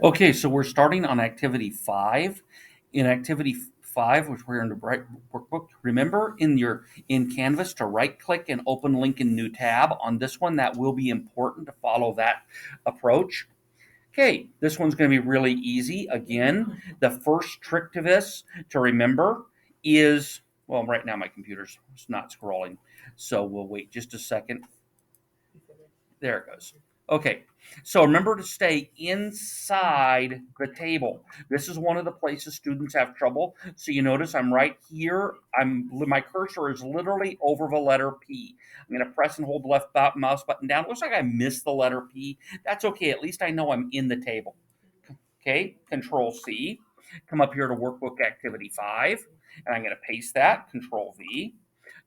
Okay, so we're starting on activity 5. In activity 5, which we're in the workbook, remember in Canvas to right click and open link in new tab. On this one, that will be important to follow that approach. Okay, this one's going to be really easy. Again, the first trick to this to remember is, well, right now my computer's not scrolling, so we'll wait just a second. There it goes. Okay, so remember to stay inside the table. This is one of the places students have trouble. So you notice I'm right here. My cursor is literally over the letter P. I'm going to press and hold the left mouse button down. It looks like I missed the letter P. That's okay. At least I know I'm in the table. Okay, Control C. Come up here to Workbook Activity 5, and I'm going to paste that. Control V.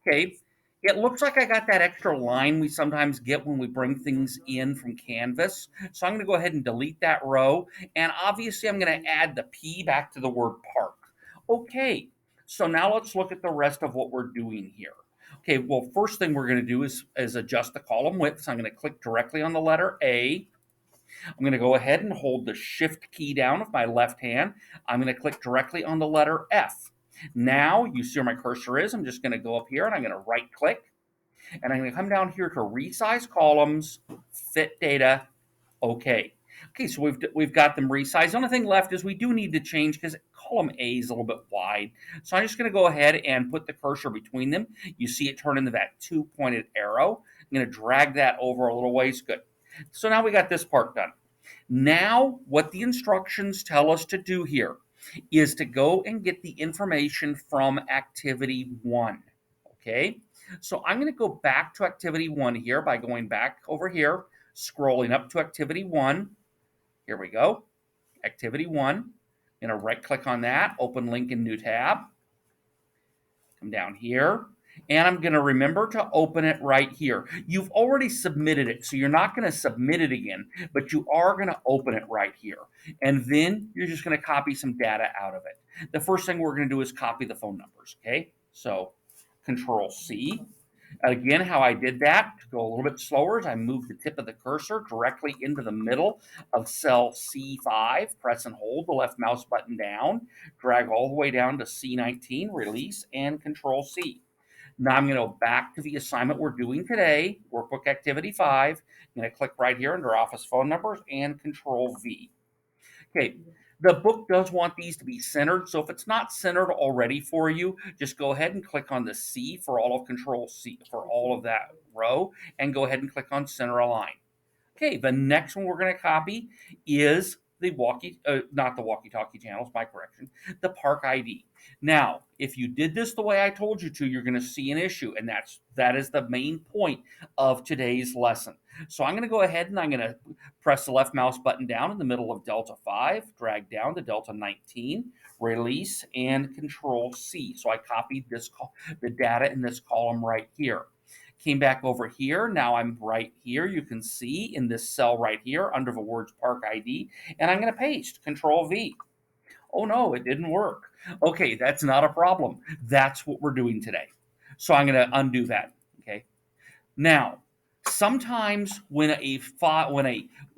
Okay, it looks like I got that extra line we sometimes get when we bring things in from Canvas. So I'm going to go ahead and delete that row. And obviously, I'm going to add the P back to the word park. Okay, so now let's look at the rest of what we're doing here. Okay, well, first thing we're going to do is adjust the column width. So I'm going to click directly on the letter A. I'm going to go ahead and hold the Shift key down with my left hand. I'm going to click directly on the letter F. Now, you see where my cursor is. I'm just going to go up here and I'm going to right click. And I'm going to come down here to resize columns, fit data, okay. Okay, so we've got them resized. The only thing left is we do need to change because column A is a little bit wide. So I'm just going to go ahead and put the cursor between them. You see it turn into that two-pointed arrow. I'm going to drag that over a little ways. Good. So now we got this part done. Now, what the instructions tell us to do here is to go and get the information from activity 1. Okay, so I'm going to go back to activity 1 here by going back over here, scrolling up to activity 1. Here we go. Activity 1. I'm going to right click on that, open link in new tab. Come down here. And I'm going to remember to open it right here. You've already submitted it, so you're not going to submit it again, but you are going to open it right here. And then you're just going to copy some data out of it. The first thing we're going to do is copy the phone numbers, okay? So Control C. Again, how I did that, to go a little bit slower, is I moved the tip of the cursor directly into the middle of cell C5, press and hold the left mouse button down, drag all the way down to C19, release, and Control C. Now I'm going to go back to the assignment we're doing today, Workbook Activity 5. I'm going to click right here under Office Phone Numbers and Control V. Okay, the book does want these to be centered, so if it's not centered already for you, just go ahead and click on the C for all of Control C for all of that row, and go ahead and click on Center Align. Okay, the next one we're going to copy is the not the walkie-talkie channels, my correction, the park ID. Now, if you did this the way I told you to, you're going to see an issue, and that is the main point of today's lesson. So I'm going to go ahead and I'm going to press the left mouse button down in the middle of Delta 5, drag down to Delta 19, release, and Control C. So I copied the data in this column right here. Came back over here. Now I'm right here. You can see in this cell right here under the words Park ID, and I'm going to paste Control V. Oh no, it didn't work. Okay, that's not a problem. That's what we're doing today. So I'm going to undo that. Okay. Now, sometimes when a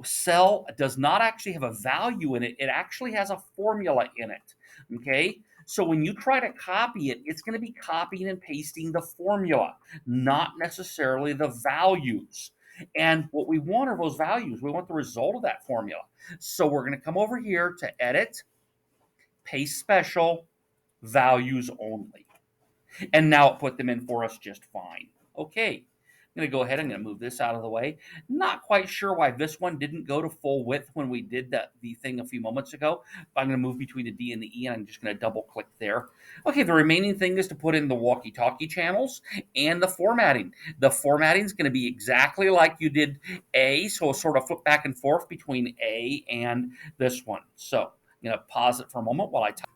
cell does not actually have a value in it, it actually has a formula in it. Okay. So when you try to copy it, it's going to be copying and pasting the formula, not necessarily the values. And what we want are those values. We want the result of that formula. So we're going to come over here to Edit, Paste Special, Values Only. And now it put them in for us just fine. Okay. I'm going to go ahead. I'm going to move this out of the way. Not quite sure why this one didn't go to full width when we did the thing a few moments ago. But I'm going to move between the D and the E, and I'm just going to double click there. Okay, the remaining thing is to put in the walkie-talkie channels and the formatting. The formatting is going to be exactly like you did A, so we'll sort of flip back and forth between A and this one. So I'm going to pause it for a moment while I type.